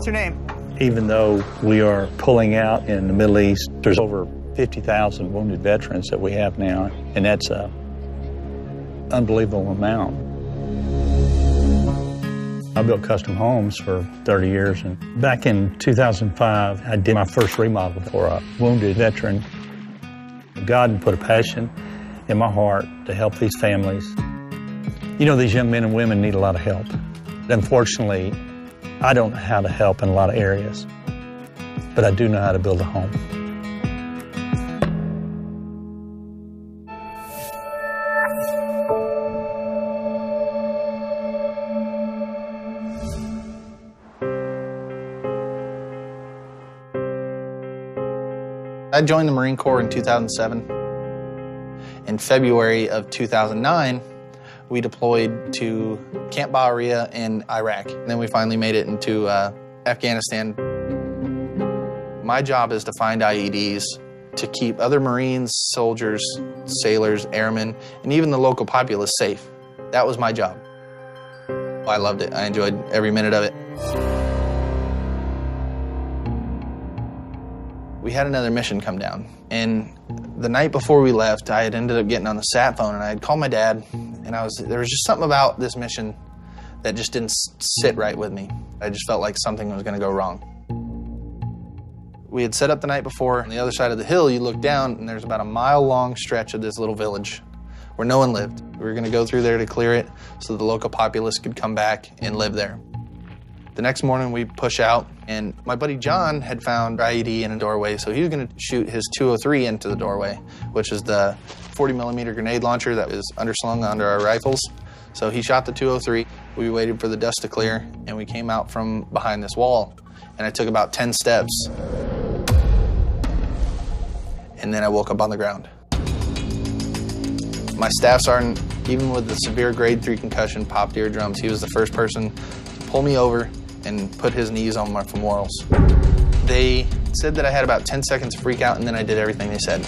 What's your name? Even though we are pulling out in the Middle East, there's over 50,000 wounded veterans that we have now, and that's an unbelievable amount. I built custom homes for 30 years, and back in 2005, I did my first remodel for a wounded veteran. God put a passion in my heart to help these families. You know, these young men and women need a lot of help. Unfortunately, I don't know how to help in a lot of areas, but I do know how to build a home. I joined the Marine Corps in 2007. In February of 2009, we deployed to Camp Bahariya in Iraq. And then we finally made it into Afghanistan. My job is to find IEDs to keep other Marines, soldiers, sailors, airmen, and even the local populace safe. That was my job. I loved it. I enjoyed every minute of it. We had another mission come down, and the night before we left, I had ended up getting on the sat phone, and I had called my dad, and there was just something about this mission that just didn't sit right with me. I just felt like something was going to go wrong. We had set up the night before. On the other side of the hill, you look down, and there's about a mile-long stretch of this little village where no one lived. We were going to go through there to clear it so the local populace could come back and live there. The next morning, we push out, and my buddy John had found IED in a doorway, so he was going to shoot his 203 into the doorway, which is the 40-millimeter grenade launcher that is underslung under our rifles. So he shot the 203. We waited for the dust to clear, and we came out from behind this wall, and I took about 10 steps. And then I woke up on the ground. My staff sergeant, even with the severe grade 3 concussion, popped eardrums. He was the first person to pull me over and put his knees on my femorals. They said that I had about 10 seconds to freak out, and then I did everything they said.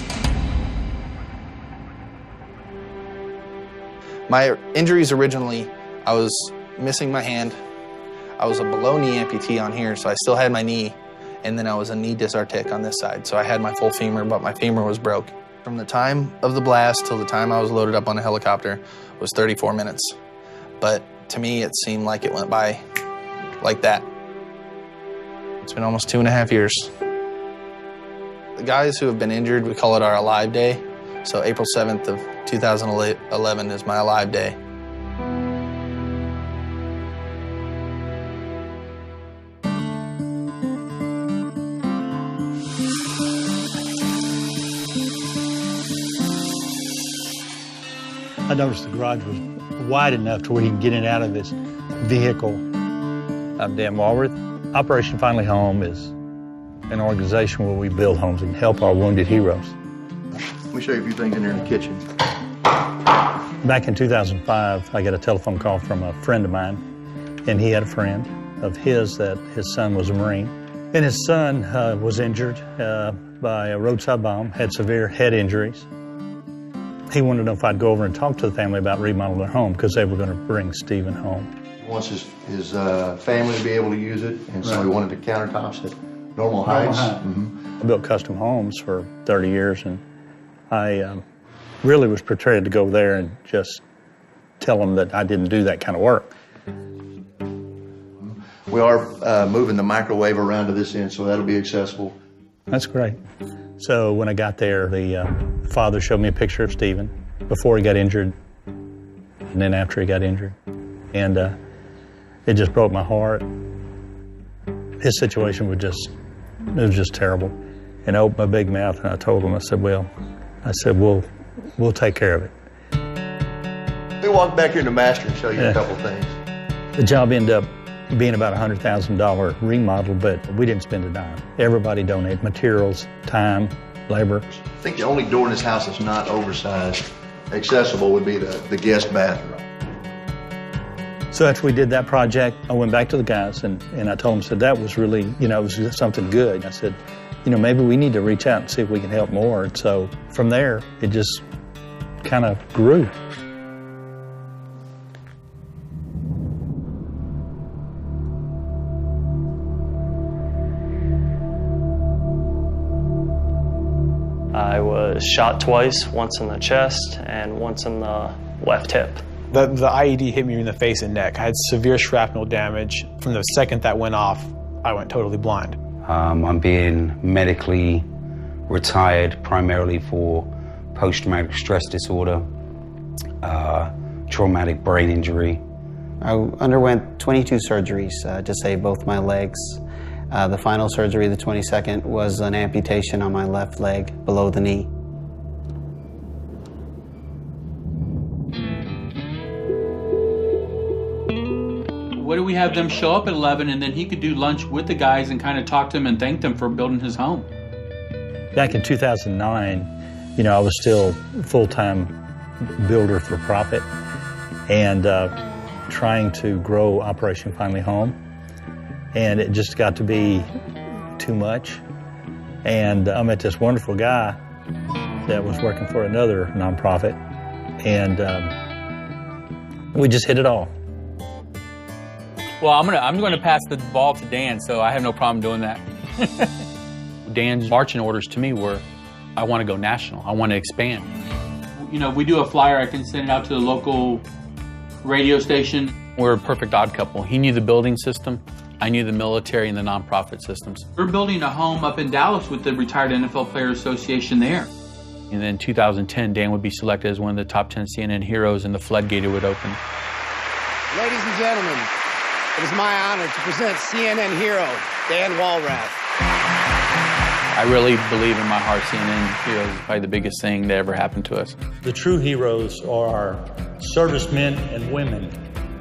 My injuries originally, I was missing my hand. I was a below-knee amputee on here, so I still had my knee, and then I was a knee disartic on this side, so I had my full femur, but my femur was broke. From the time of the blast till the time I was loaded up on a helicopter was 34 minutes. But to me, it seemed like it went by like that. It's been almost 2.5 years. The guys who have been injured, we call it our Alive Day. So April 7th of 2011 is my Alive Day. I noticed the garage was wide enough to where he can get in and out of this vehicle. I'm Dan Walworth. Operation Finally Home is an organization where we build homes and help our wounded heroes. Let me show you a few things in there in the kitchen. Back in 2005, I got a telephone call from a friend of mine, and he had a friend of his that his son was a Marine. And his son was injured by a roadside bomb, had severe head injuries. He wanted to know if I'd go over and talk to the family about remodeling their home because they were going to bring Stephen home. He wants his family to be able to use it, and so he wanted the countertops at normal heights. Mm-hmm. I built custom homes for 30 years, and I really was prepared to go there and just tell them that I didn't do that kind of work. We are moving the microwave around to this end, so that'll be accessible. That's great. So when I got there, the father showed me a picture of Stephen before he got injured and then after he got injured. And it just broke my heart. His situation was just terrible. And I opened my big mouth and I told him, I said, we'll take care of it. We walk back here to Master and show you a couple things. The job ended up being about a $100,000 remodel, but we didn't spend a dime. Everybody donated materials, time, labor. I think the only door in this house that's not oversized, accessible, would be the guest bathroom. So after we did that project, I went back to the guys and I told them, said that was really, it was something good. I said, maybe we need to reach out and see if we can help more. And so from there, it just kind of grew. was shot twice, once in the chest and once in the left hip. The IED hit me in the face and neck. I had severe shrapnel damage. From the second that went off, I went totally blind. I'm being medically retired primarily for post-traumatic stress disorder, traumatic brain injury. I underwent 22 surgeries to save both my legs. The final surgery, the 22nd, was an amputation on my left leg below the knee. What do we have them show up at 11 and then he could do lunch with the guys and kind of talk to them and thank them for building his home? Back in 2009, I was still full-time builder for profit and trying to grow Operation Finally Home. And it just got to be too much. And I met this wonderful guy that was working for another nonprofit, and we just hit it off. Well, I'm gonna pass the ball to Dan, so I have no problem doing that. Dan's marching orders to me were, I want to go national. I want to expand. We do a flyer. I can send it out to the local radio station. We're a perfect odd couple. He knew the building system. I knew the military and the nonprofit systems. We're building a home up in Dallas with the Retired NFL Players Association there. And then in 2010, Dan would be selected as one of the top 10 CNN heroes, and the floodgate would open. Ladies and gentlemen, it is my honor to present CNN hero, Dan Walrath. I really believe in my heart CNN heroes is probably the biggest thing that ever happened to us. The true heroes are our servicemen and women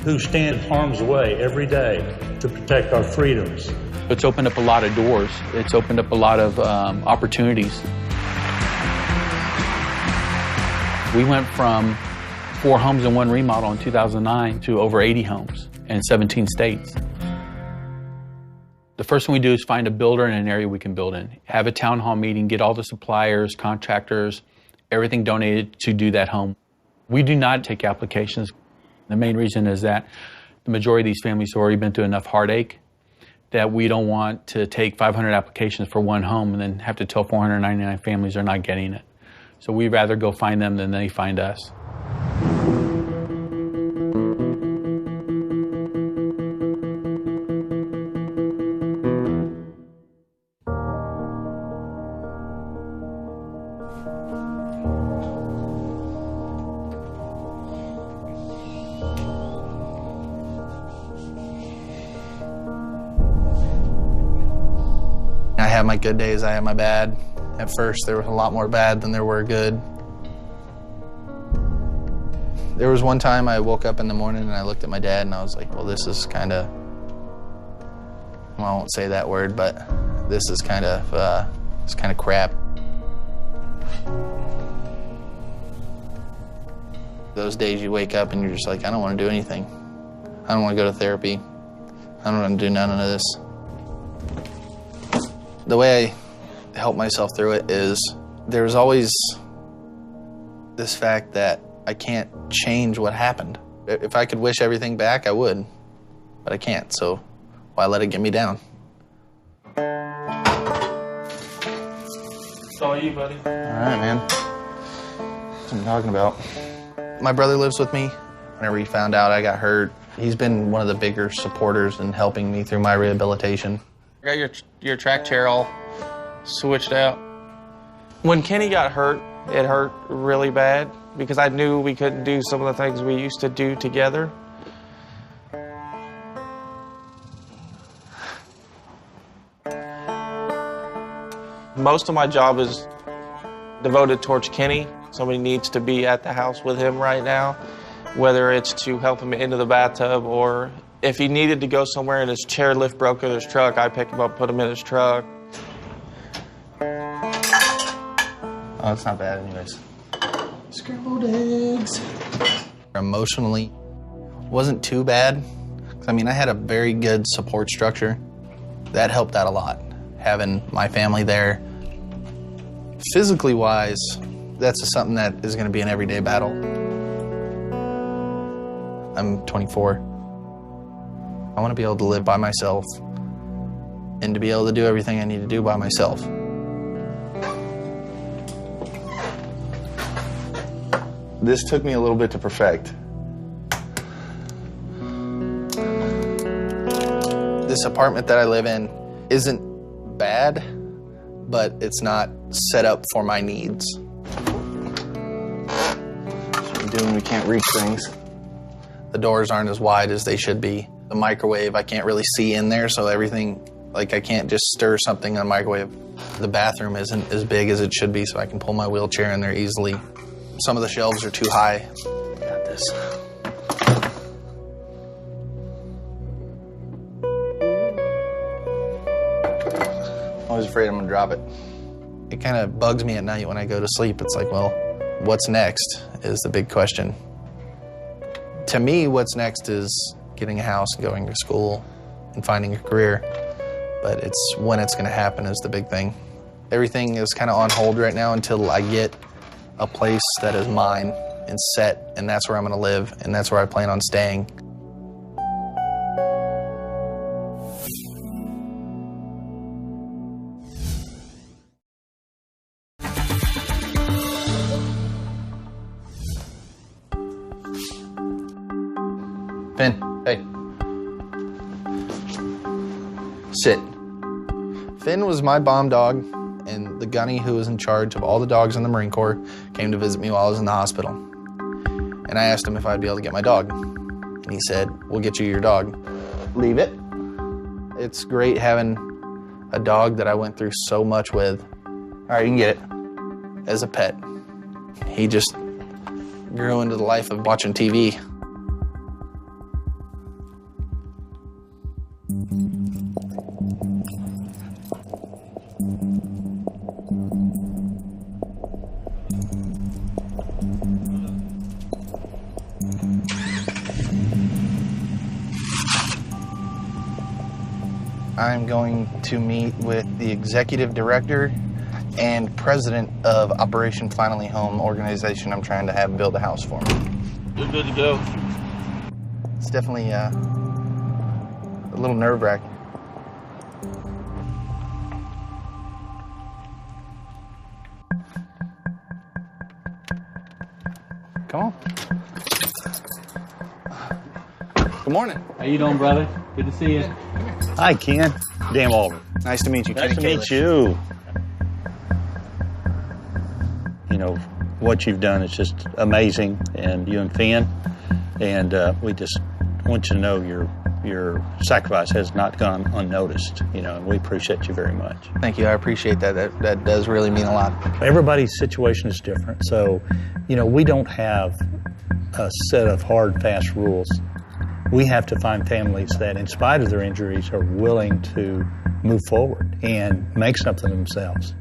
who stand in harm's way every day to protect our freedoms. It's opened up a lot of doors. It's opened up a lot of opportunities. We went from 4 homes and 1 remodel in 2009 to over 80 homes in 17 states. The first thing we do is find a builder in an area we can build in. Have a town hall meeting, get all the suppliers, contractors, everything donated to do that home. We do not take applications. The main reason is that the majority of these families have already been through enough heartache that we don't want to take 500 applications for 1 home and then have to tell 499 families they're not getting it. So we'd rather go find them than they find us. I have my good days, I have my bad. At first, there was a lot more bad than there were good. There was one time I woke up in the morning and I looked at my dad and I was like, well, this is kind of, well, I won't say that word, but this is kind of, it's kind of crap. Those days you wake up and you're just like, I don't want to do anything. I don't want to go to therapy. I don't want to do none of this. The way I help myself through it is there's always this fact that I can't change what happened. If I could wish everything back, I would, but I can't, so why let it get me down? It's all you, buddy. All right, man. That's what I'm talking about. My brother lives with me. Whenever he found out I got hurt, he's been one of the bigger supporters in helping me through my rehabilitation. I got your track chair all switched out. When Kenny got hurt, it hurt really bad because I knew we couldn't do some of the things we used to do together. Most of my job is devoted towards Kenny. Somebody needs to be at the house with him right now, whether it's to help him into the bathtub or if he needed to go somewhere and his chairlift broke in his truck, I pick him up, put him in his truck. Oh, it's not bad anyways. Scrambled eggs. Emotionally, wasn't too bad. I mean, I had a very good support structure. That helped out a lot, having my family there. Physically wise, that's something that is gonna be an everyday battle. I'm 24. I want to be able to live by myself and to be able to do everything I need to do by myself. This took me a little bit to perfect. This apartment that I live in isn't bad, but it's not set up for my needs. We can't reach things. The doors aren't as wide as they should be. The microwave, I can't really see in there, so everything, like I can't just stir something on a microwave. The bathroom isn't as big as it should be, so I can pull my wheelchair in there easily. Some of the shelves are too high. Got this. I'm always afraid I'm gonna drop it. It kind of bugs me at night when I go to sleep. It's like, well, what's next is the big question. To me, what's next is getting a house and going to school and finding a career. But it's when it's going to happen is the big thing. Everything is kind of on hold right now until I get a place that is mine and set, and that's where I'm going to live, and that's where I plan on staying. Finn, hey. Sit. Finn was my bomb dog, and the gunny who was in charge of all the dogs in the Marine Corps came to visit me while I was in the hospital. And I asked him if I'd be able to get my dog. And he said, we'll get you your dog. Leave it. It's great having a dog that I went through so much with. All right, you can get it. As a pet. He just grew into the life of watching TV. I'm going to meet with the executive director and president of Operation Finally Home organization I'm trying to have build a house for me. You're good to go. It's definitely a little nerve-wracking. Come on. Good morning. How you doing, brother? Good to see you. Hi, Ken. Dan Walter. Nice to meet you, Nice Kenny to meet you. You know, what you've done is just amazing, and you and Finn, and we just want you to know your sacrifice has not gone unnoticed, you know, and we appreciate you very much. Thank you. I appreciate that. That does really mean a lot. Everybody's situation is different, so, you know, we don't have a set of hard, fast rules. We have to find families that, in spite of their injuries, are willing to move forward and make something of themselves.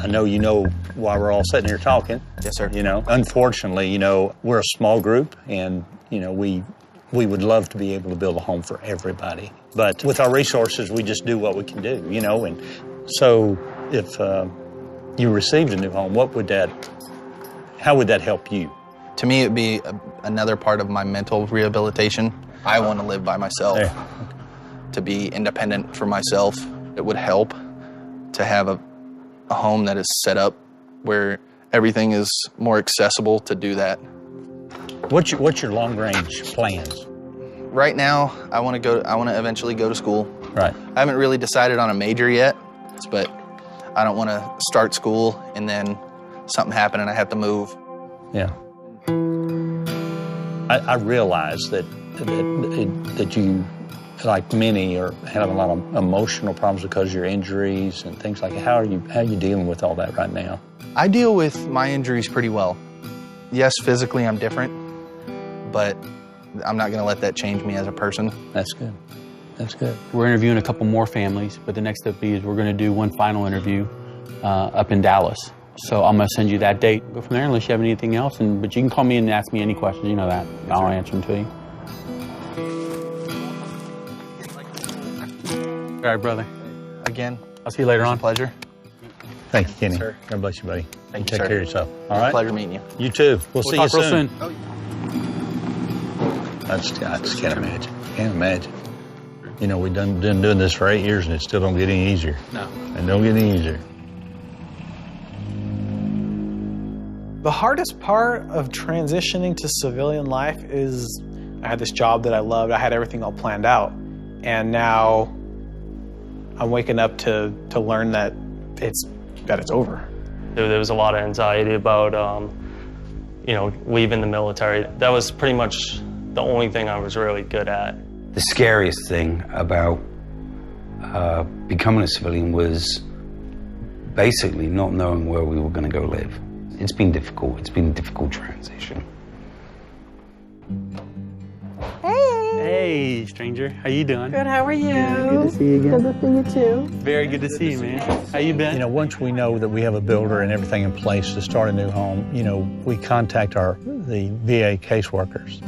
I know you know why we're all sitting here talking. Yes, sir. You know, unfortunately, you know, we're a small group, and, you know, we would love to be able to build a home for everybody. But with our resources, we just do what we can do, you know. And so if you received a new home, how would that help you? To me, it would be another part of my mental rehabilitation. I want to live by myself, to be independent for myself. It would help to have a home that is set up where everything is more accessible to do that. What's your long-range plans? Right now, I want to eventually go to school. Right. I haven't really decided on a major yet, but I don't want to start school and then something happen and I have to move. Yeah. I realize that you, like many, are having a lot of emotional problems because of your injuries and things like that. How are you dealing with all that right now? I deal with my injuries pretty well. Yes, physically I'm different, but I'm not going to let that change me as a person. That's good. That's good. We're interviewing a couple more families, but the next step is we're going to do one final interview up in Dallas. So I'm going to send you that date. Go from there unless you have anything else. But you can call me and ask me any questions. You know that. I'll answer them to you. All right, brother. Again, I'll see you later on. Pleasure. Thank you, Kenny. Sir. God bless you, buddy. Thank you, Take sir. care of yourself. All right? Pleasure meeting you. You too. We'll see you talk real soon. I just can't imagine. Can't imagine. You know, we've been doing this for 8 years and it still don't get any easier. No. And don't get any easier. The hardest part of transitioning to civilian life is I had this job that I loved. I had everything all planned out. And now I'm waking up to learn that it's over. There was a lot of anxiety about, leaving the military. That was pretty much the only thing I was really good at. The scariest thing about becoming a civilian was basically not knowing where we were going to go live. It's been difficult. It's been a difficult transition. Hey, stranger. How you doing? Good, how are you? Good to see you again. Good to see you too. Very good to see you, man. How you been? You know, once we know that we have a builder and everything in place to start a new home, we contact the VA caseworkers.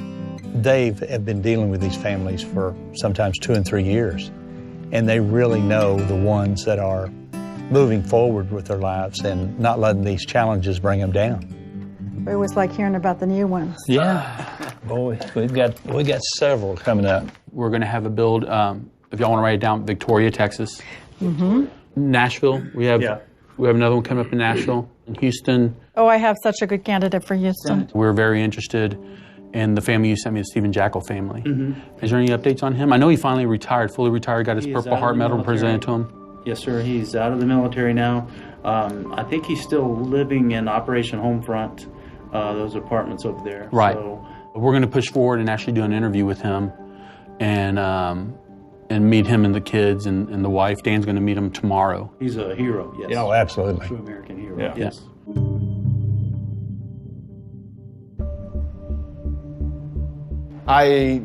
They have been dealing with these families for sometimes 2 and 3 years, and they really know the ones that are moving forward with their lives and not letting these challenges bring them down. We always like hearing about the new ones. Yeah. Boy, we got several coming up. We're going to have a build, if y'all want to write it down, Victoria, Texas. Mm-hmm. Nashville, we have another one coming up in Nashville. In Houston. Oh, I have such a good candidate for Houston. We're very interested in the family you sent me, the Stephen Jackal family. Mm-hmm. Is there any updates on him? I know he finally retired, fully retired, got his Purple Heart Medal presented to him. Yes, sir. He's out of the military now. I think he's still living in Operation Homefront, those apartments over there. Right. So, we're going to push forward and actually do an interview with him and meet him and the kids and the wife. Dan's going to meet him tomorrow. he's a hero, yes. Oh, absolutely. True American hero, Yeah. yes. I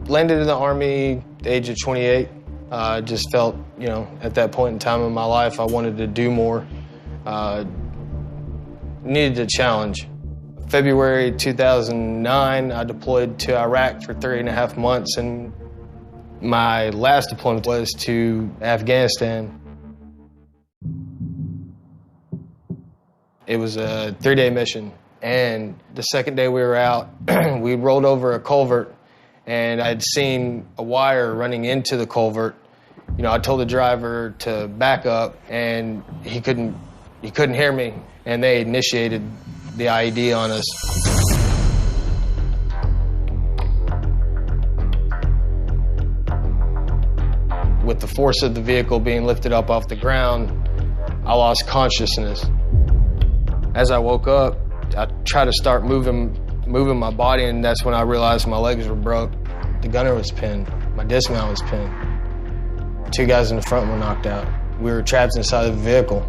landed in the Army at the age of 28. I just felt, at that point in time in my life, I wanted to do more. Needed a challenge. February 2009, I deployed to Iraq for 3.5 months, and my last deployment was to Afghanistan. It was a 3-day mission, and the second day we were out, we rolled over a culvert, and I'd seen a wire running into the culvert. I told the driver to back up, and he couldn't hear me, and they initiated the IED on us. With the force of the vehicle being lifted up off the ground, I lost consciousness. As I woke up, I tried to start moving my body, and that's when I realized my legs were broke. The gunner was pinned. My dismount was pinned. 2 guys in the front were knocked out. We were trapped inside the vehicle.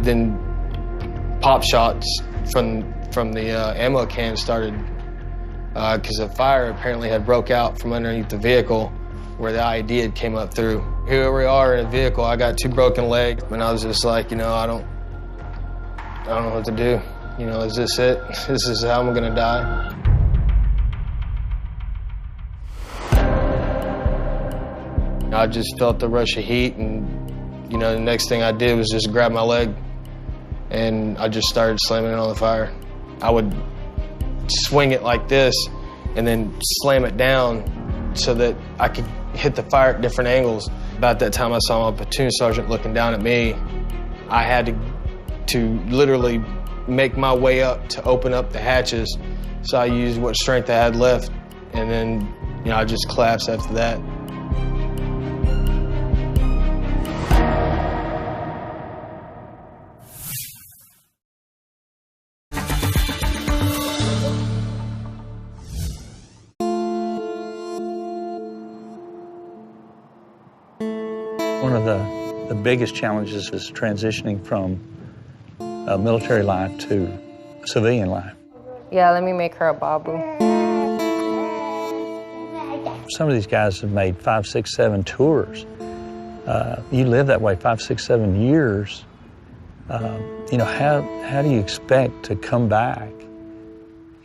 Then pop shots from the ammo can started because a fire apparently had broke out from underneath the vehicle where the IED had came up through. Here we are in a vehicle. I got 2 broken legs, and I was just like, I don't know what to do. Is this it? This is how I'm gonna die. I just felt the rush of heat, and the next thing I did was just grab my leg, and I just started slamming it on the fire. I would swing it like this, and then slam it down so that I could hit the fire at different angles. About that time, I saw my platoon sergeant looking down at me. I had to literally make my way up to open up the hatches. So I used what strength I had left, and then I just collapsed after that. One of the biggest challenges is transitioning from military life to civilian life. Yeah, let me make her a babu. Some of these guys have made 5, 6, 7 tours. You live that way 5, 6, 7 years. How do you expect to come back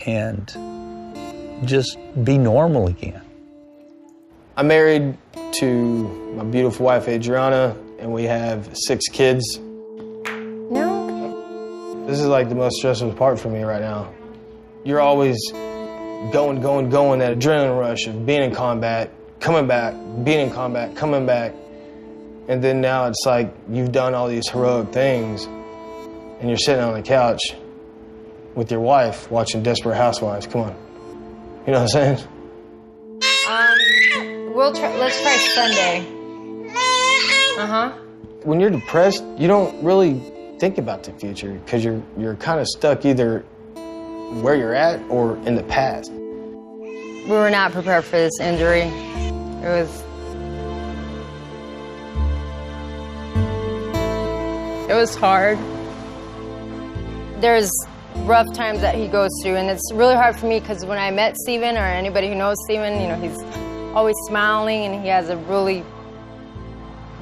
and just be normal again? I'm married to my beautiful wife, Adriana, and we have 6 kids. No. This is like the most stressful part for me right now. You're always going, that adrenaline rush of being in combat, coming back, being in combat, coming back. And then now it's like you've done all these heroic things and you're sitting on the couch with your wife watching Desperate Housewives. Come on. You know what I'm saying? Let's try Sunday. When you're depressed, you don't really think about the future because you're kind of stuck either where you're at or in the past. We were not prepared for this injury. It was hard. There's rough times that he goes through, and it's really hard for me because when I met Steven, or anybody who knows Steven, you know, he's always smiling and he has a really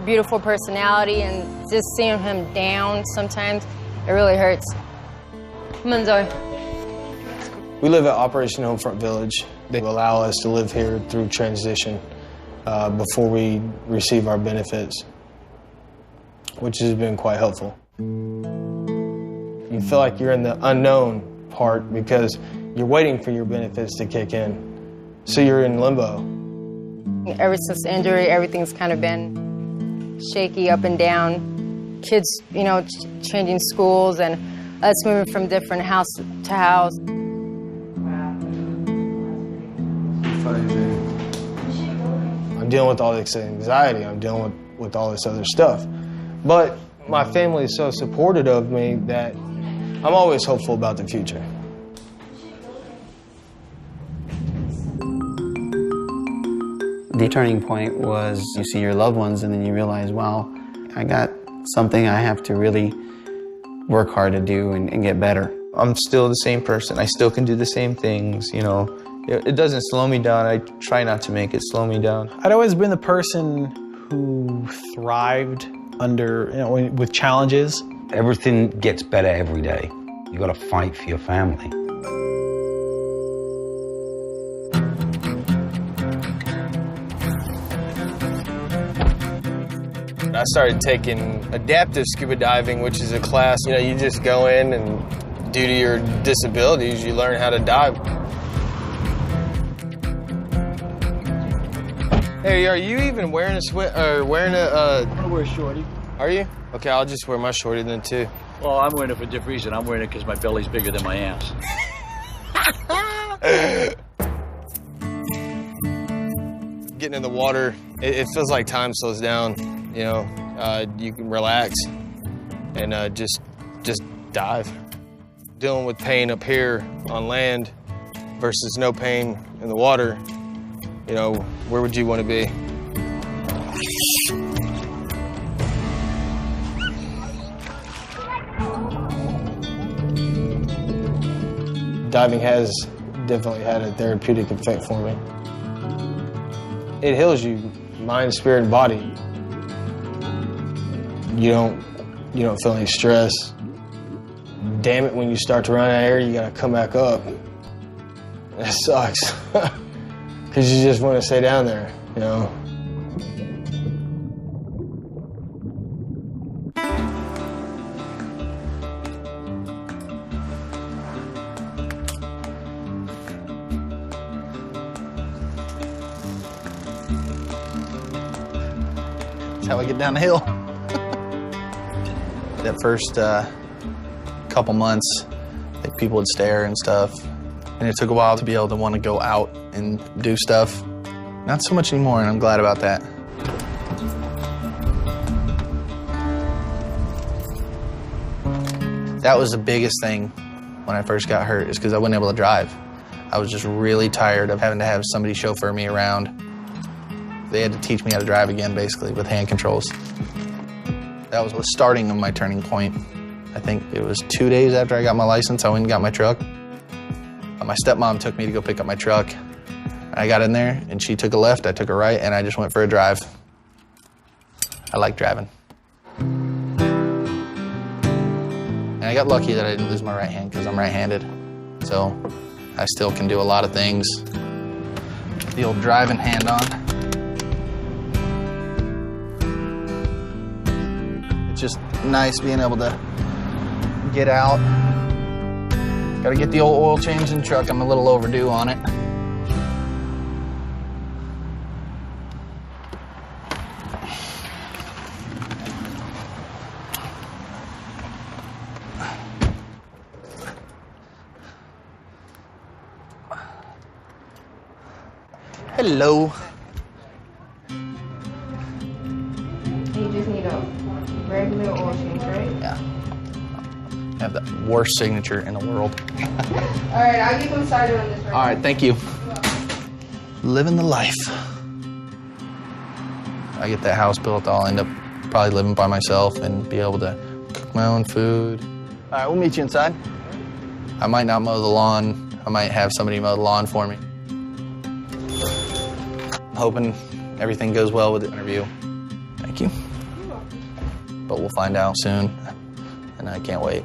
beautiful personality, and just seeing him down sometimes, it really hurts. Come on, Zoe. We live at Operation Homefront Village. They allow us to live here through transition before we receive our benefits, which has been quite helpful. You feel like you're in the unknown part because you're waiting for your benefits to kick in. So you're in limbo. Ever since the injury, everything's kind of been shaky up and down. Kids, you know, changing schools and us moving from different house to house. I'm dealing with all this anxiety. I'm dealing with all this other stuff. But my family is so supportive of me that I'm always hopeful about the future. The turning point was you see your loved ones and then you realize, wow, I got something I have to really work hard to do and get better. I'm still the same person. I still can do the same things, you know. It doesn't slow me down. I try not to make it slow me down. I'd always been the person who thrived under, you know, with challenges. Everything gets better every day. You gotta fight for your family. I started taking adaptive scuba diving, which is a class, you know, you just go in and due to your disabilities, you learn how to dive. Hey, are you even wearing a I'm gonna wear a shorty. Are you? Okay, I'll just wear my shorty then too. Well, I'm wearing it for a different reason. I'm wearing it because my belly's bigger than my ass. Getting in the water, it feels like time slows down. You know, you can relax and just dive. Dealing with pain up here on land versus no pain in the water, you know, where would you want to be? Diving has definitely had a therapeutic effect for me. It heals you, mind, spirit, and body. You don't feel any stress. Damn it, when you start to run out of air, you gotta come back up. That sucks. Because you just want to stay down there, you know. That's how I get down the hill. That first couple months, like, people would stare and stuff. And it took a while to be able to want to go out and do stuff. Not so much anymore, and I'm glad about that. That was the biggest thing when I first got hurt, is because I wasn't able to drive. I was just really tired of having to have somebody chauffeur me around. They had to teach me how to drive again, basically, with hand controls. That was the starting of my turning point. I think it was 2 days after I got my license, I went and got my truck. My stepmom took me to go pick up my truck. I got in there, and she took a left, I took a right, and I just went for a drive. I like driving. And I got lucky that I didn't lose my right hand, because I'm right-handed. So I still can do a lot of things. The old driving hand on. It's just nice being able to get out. Gotta get the old oil change in the truck. I'm a little overdue on it. Hello. You just need a regular oil change, right? Yeah. I have the worst signature in the world. All right, I'll get them started on this right All right, thank you. Living the life. I get that house built, I'll end up probably living by myself and be able to cook my own food. All right, we'll meet you inside. I might not mow the lawn. I might have somebody mow the lawn for me. I'm hoping everything goes well with the interview. Thank you. But we'll find out soon, and I can't wait.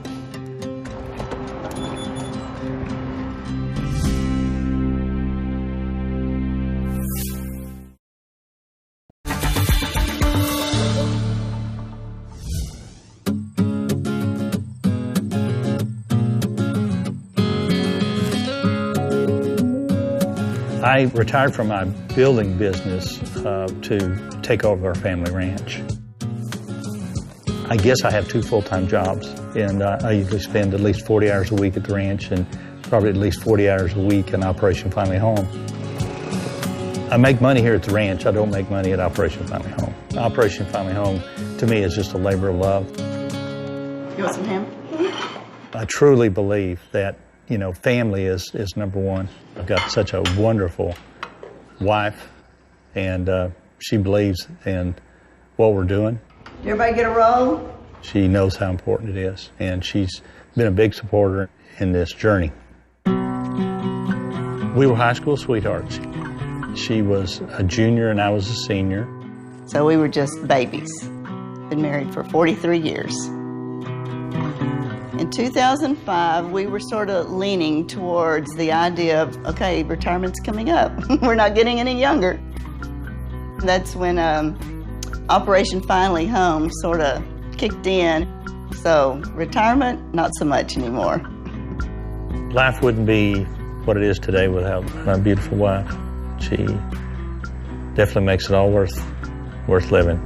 I retired from my building business to take over our family ranch. I guess I have 2 full-time jobs, and I usually spend at least 40 hours a week at the ranch and probably at least 40 hours a week in Operation Family Home. I make money here at the ranch. I don't make money at Operation Family Home. Operation Family Home, to me, is just a labor of love. You want some ham? I truly believe that, you know, family is number one. I've got such a wonderful wife, and she believes in what we're doing. Everybody get a roll? She knows how important it is, and she's been a big supporter in this journey. We were high school sweethearts. She was a junior and I was a senior. So we were just babies. Been married for 43 years. In 2005, we were sort of leaning towards the idea of, okay, retirement's coming up. We're not getting any younger. That's when Operation Finally Home sort of kicked in. So retirement, not so much anymore. Life wouldn't be what it is today without my beautiful wife. She definitely makes it all worth living.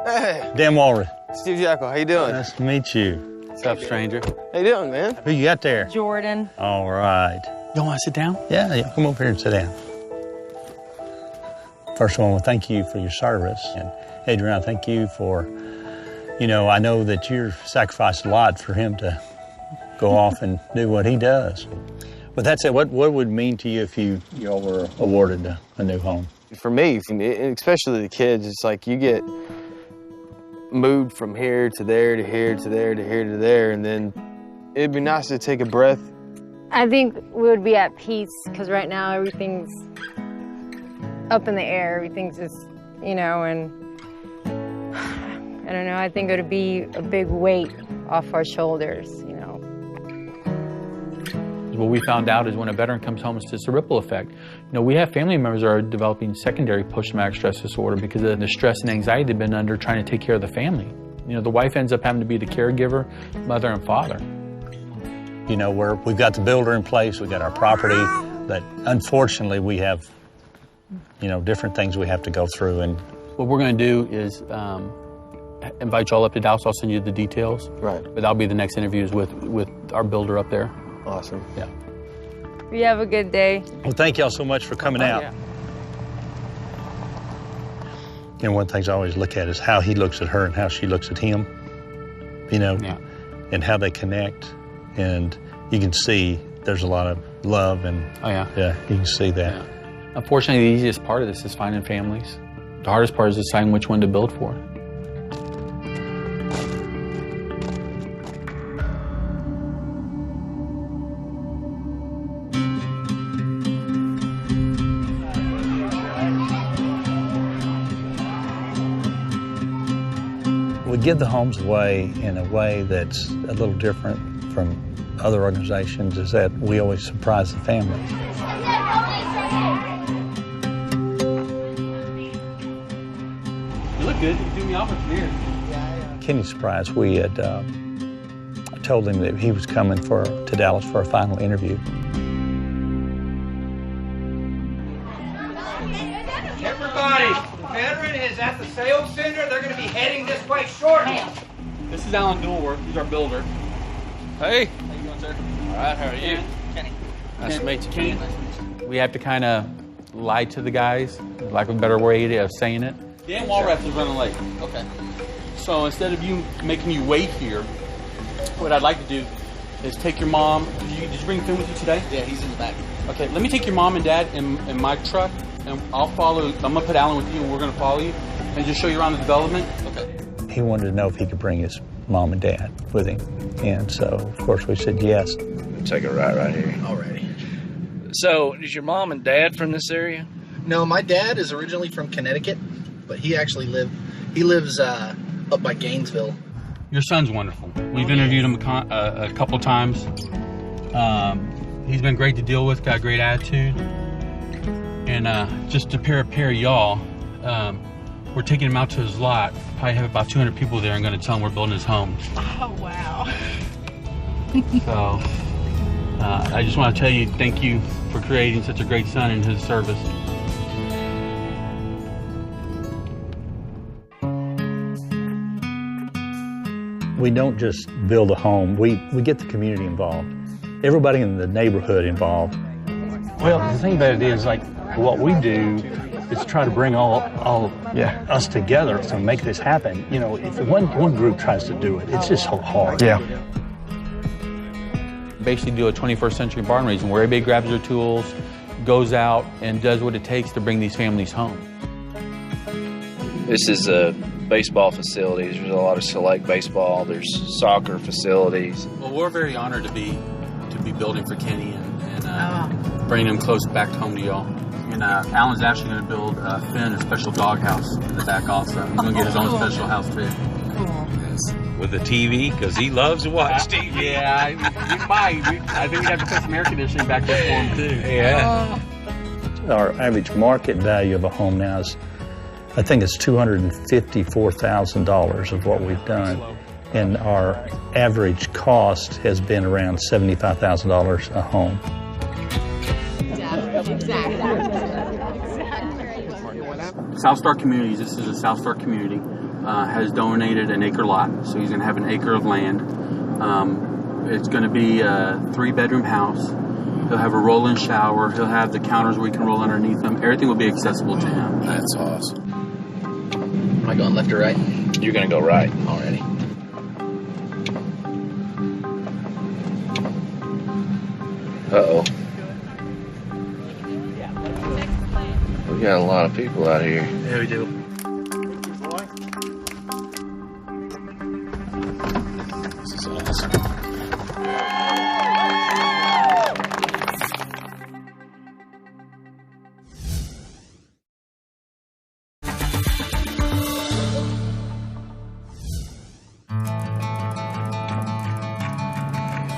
Hey. Dan Walrus. Steve Jacko, how you doing? Nice to meet you. What's up, stranger? How you doing, man? Who you got there? Jordan. All right. You want to sit down? Yeah, come over here and sit down. First of all, thank you for your service. And Adrian, thank you for, you know, I know that you've sacrificed a lot for him to go off and do what he does. But that said, what would it mean to you if y'all were awarded a new home? For me, especially the kids, it's like you get moved from here to there to here to there to here to there, and then it'd be nice to take a breath. I think we would be at peace because right now everything's up in the air. Everything's just, you know, and I don't know. I think it would be a big weight off our shoulders, you know. What we found out is when a veteran comes home, it's just a ripple effect. You know, we have family members that are developing secondary post-traumatic stress disorder because of the stress and anxiety they've been under trying to take care of the family. You know, the wife ends up having to be the caregiver, mother and father. You know, we've got the builder in place, we've got our property, but unfortunately we have, you know, different things we have to go through. And what we're going to do is invite y'all up to Dallas. I'll send you the details. Right. But that'll be the next interview is with our builder up there. Awesome. Yeah. You have a good day. Well, thank y'all so much for coming out. Yeah. And one of the things I always look at is how he looks at her and how she looks at him, you know, and how they connect. And you can see there's a lot of love and yeah, you can see that. Yeah. Unfortunately, the easiest part of this is finding families. The hardest part is deciding which one to build for. We give the homes away in a way that's a little different from other organizations, is that we always surprise the family. You look good. You do me off from here. Kenny's surprised. We had told him that he was coming to Dallas for a final interview. Everybody, the veteran is at the sales center. They're going to be heading this way shortly. This is Alan Dulworth. He's our builder. Hey. How you doing, sir? All right, how are you? Kenny. Nice to meet you, Kenny. We have to kind of lie to the guys, lack of a better way of saying it. Dan Walrath is running late. Okay. So instead of making you wait here, what I'd like to do is take your mom. Did you bring Finn with you today? Yeah, he's in the back. Okay, let me take your mom and dad in my truck, and I'll follow. I'm gonna put Alan with you, and we're gonna follow you, and just show you around the development. Okay. He wanted to know if he could bring his mom and dad with him, and so of course we said yes. Take a right here. Alrighty. So, is your mom and dad from this area? No, my dad is originally from Connecticut, but he actually lives up by Gainesville. Your son's wonderful. We've interviewed him a couple times. He's been great to deal with, got a great attitude. And just to pair of y'all, we're taking him out to his lot. Probably have about 200 people there and going to tell him we're building his home. Oh, wow. So I just want to tell you thank you for creating such a great son in his service. We don't just build a home, we get the community involved. Everybody in the neighborhood involved. Well, the thing about it is, like, what we do is try to bring all us together to make this happen. You know, if one group tries to do it, it's just so hard. Yeah. Basically do a 21st century barn raising where everybody grabs their tools, goes out, and does what it takes to bring these families home. This is a baseball facilities. There's a lot of select baseball. There's soccer facilities. Well, we're very honored to be building for Kenny and bringing him close back home to y'all. And Alan's actually going to build Finn a special doghouse in the back also. He's going to get his own special house too. With a TV, because he loves to watch TV. Yeah, we might. I think we'd have to put some air conditioning back there for him too. Yeah. Our average market value of a home now is, I think it's $254,000 of what we've done. And our average cost has been around $75,000 a home. South Star Communities, this is a South Star community, has donated an acre lot. So he's going to have an acre of land. It's going to be a 3-bedroom house. He'll have a roll-in shower. He'll have the counters where he can roll underneath them. Everything will be accessible to him. That's awesome. Am I going left or right? You're going to go right. Already. Uh-oh. We got a lot of people out here. Yeah, we do. This is awesome.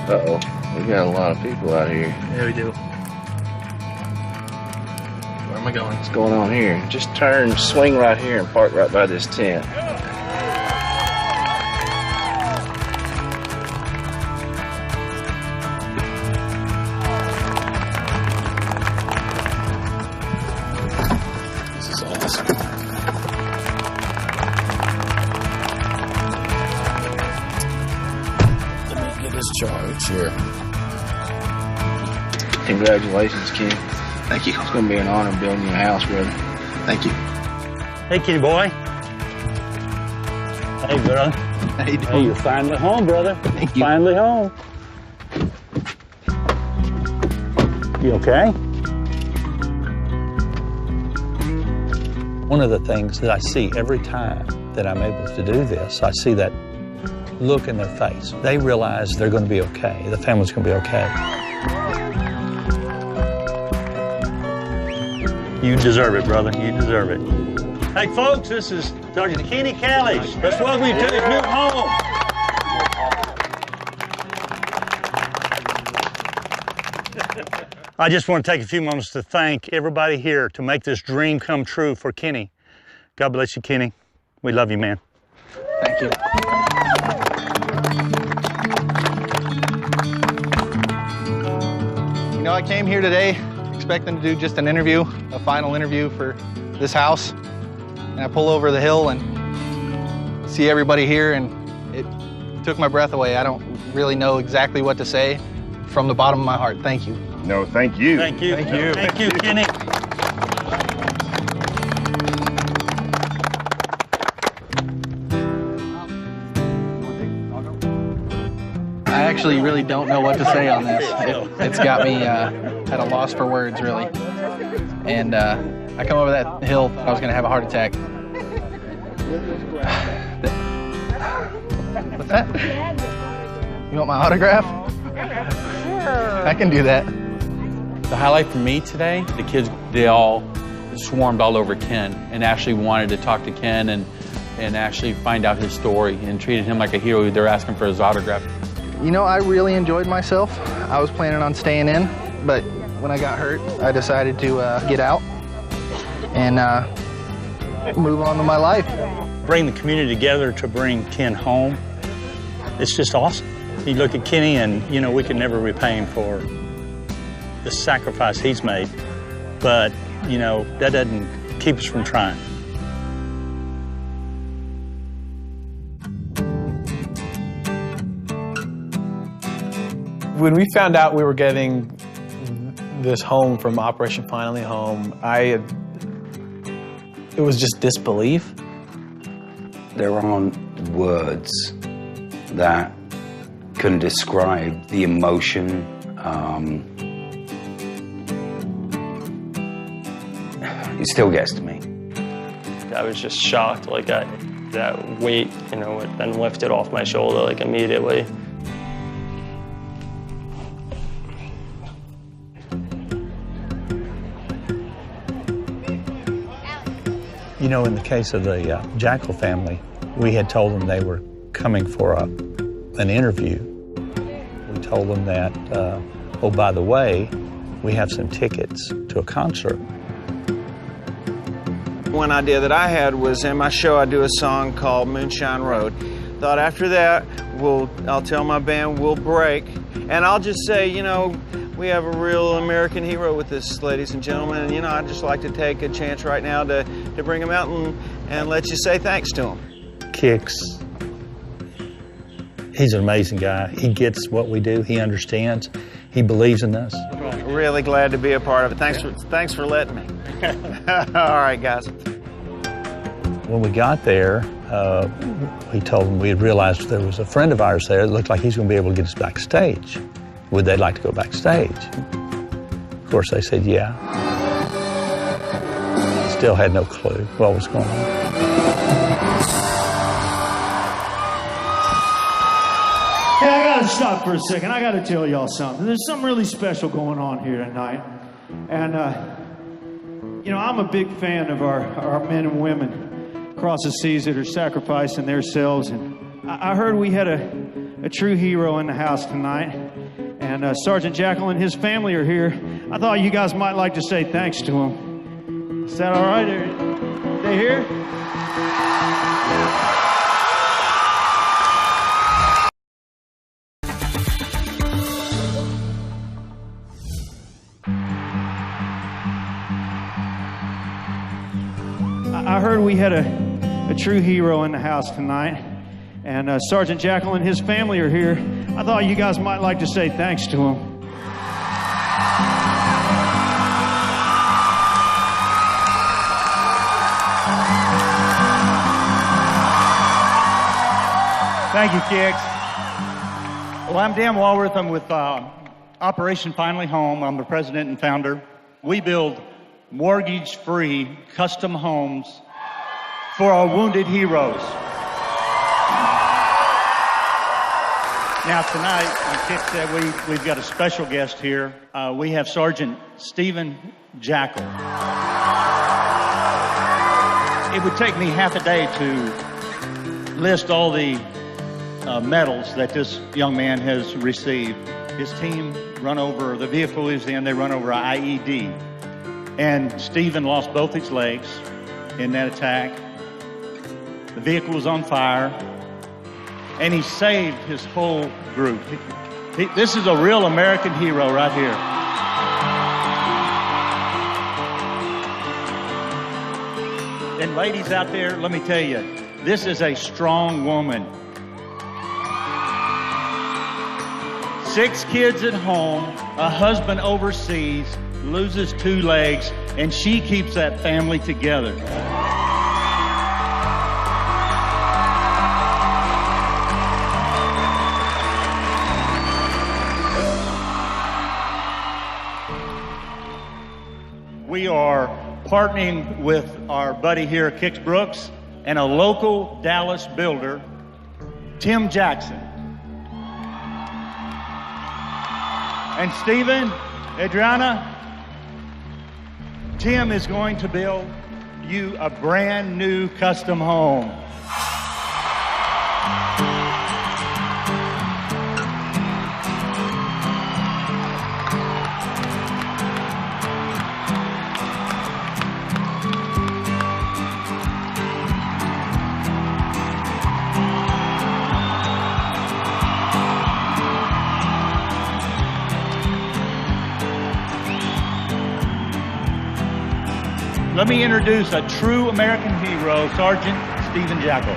Uh-oh. We got a lot of people out here. Yeah, we do. Where am I going? What's going on here? Just turn, swing right here and park right by this tent. This is awesome. Let me get this charge here. Congratulations, Ken. Thank you. It's going to be an honor building your house, brother. Thank you. Hey, kitty boy. Hey, brother. How you doing? Hey, you're finally home, brother. Thank you. Finally home. You okay? One of the things that I see every time that I'm able to do this, I see that look in their face. They realize they're going to be okay. The family's going to be okay. You deserve it, brother. You deserve it. Hey, folks, this is Dr. Kenny Kalish. Let's welcome you to his new home. I just want to take a few moments to thank everybody here to make this dream come true for Kenny. God bless you, Kenny. We love you, man. Thank you. You know, I came here today expecting to do just an interview, a final interview for this house. And I pull over the hill and see everybody here, and it took my breath away. I don't really know exactly what to say. From the bottom of my heart, thank you. No, thank you. Thank you. Thank you. Thank you, Kenny. I actually really don't know what to say on this. It's got me at a loss for words, really. And I come over that hill, I was gonna have a heart attack. What's that? You want my autograph? I can do that. The highlight for me today, the kids, they all swarmed all over Ken and actually wanted to talk to Ken and actually find out his story and treated him like a hero. They're asking for his autograph. You know, I really enjoyed myself. I was planning on staying in, but when I got hurt, I decided to get out and move on to my life. Bring the community together to bring Ken home. It's just awesome. You look at Kenny and, you know, we can never repay him for the sacrifice he's made, but, you know, that doesn't keep us from trying. When we found out we were getting this home from Operation Finally Home, it was just disbelief. There aren't words that can describe the emotion. It still gets to me. I was just shocked, like that weight, you know, it then lifted off my shoulder like immediately. You know, in the case of the Jackal family, we had told them they were coming for an interview. We told them that, oh, by the way, we have some tickets to a concert. One idea that I had was in my show I do a song called Moonshine Road. Thought after that, I'll tell my band we'll break, and I'll just say, you know, we have a real American hero with us, ladies and gentlemen, and, you know, I'd just like to take a chance right now to bring him out and let you say thanks to him. Kix, he's an amazing guy. He gets what we do. He understands. He believes in us. Really glad to be a part of it. Thanks for letting me. All right, guys. When we got there, we told them we had realized there was a friend of ours there that looked like he's going to be able to get us backstage. Would they like to go backstage? Of course, they said yeah. Still had no clue what was going on. Hey, I gotta stop for a second. I gotta tell y'all something. There's something really special going on here tonight. And, you know, I'm a big fan of our men and women across the seas that are sacrificing themselves. And I heard we had a true hero in the house tonight. And Sergeant Jackal and his family are here. I thought you guys might like to say thanks to him. Is that all right? Are they here? I heard we had a true hero in the house tonight. And Sergeant Jackal and his family are here. I thought you guys might like to say thanks to him. Thank you, Kix. Well, I'm Dan Walworth. I'm with Operation Finally Home. I'm the president and founder. We build mortgage-free custom homes for our wounded heroes. Now, tonight, like Kix said, we've got a special guest here. We have Sergeant Stephen Jackal. It would take me half a day to list all the medals that this young man has received. His team run over, the vehicle is in, they run over an IED. And Stephen lost both his legs in that attack. The vehicle was on fire. And he saved his whole group. This is a real American hero right here. And ladies out there, let me tell you, this is a strong woman. 6 kids at home, a husband overseas, loses 2 legs, and she keeps that family together. We are partnering with our buddy here at Kix Brooks and a local Dallas builder, Tim Jackson. And Stephen, Adriana, Tim is going to build you a brand new custom home. Let me introduce a true American hero, Sergeant Stephen Jackal.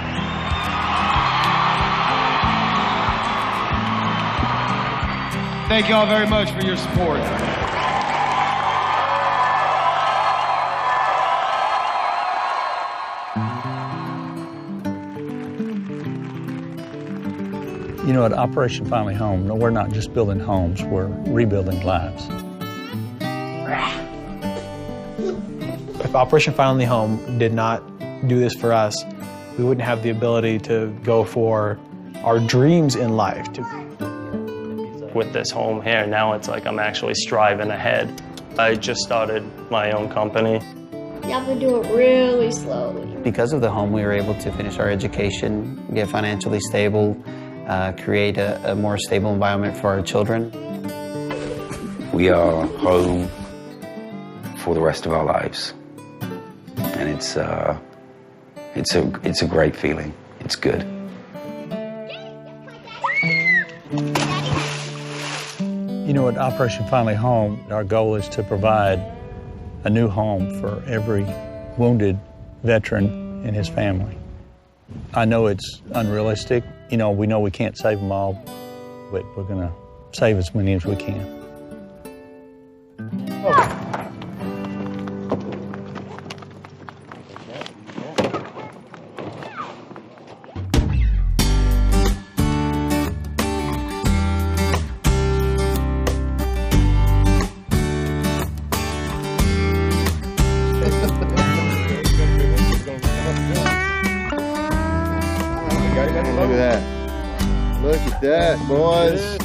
Thank you all very much for your support. You know, at Operation Finally Home, we're not just building homes, we're rebuilding lives. If Operation Finally Home did not do this for us, we wouldn't have the ability to go for our dreams in life. With this home here, now it's like I'm actually striving ahead. I just started my own company. You have to do it really slowly. Because of the home, we were able to finish our education, get financially stable, create a more stable environment for our children. We are home for the rest of our lives. And it's a great feeling. It's good. You know, at Operation Finally Home, our goal is to provide a new home for every wounded veteran and his family. I know it's unrealistic. You know, we know we can't save them all, but we're going to save as many as we can. Look at that. Look at that, boys.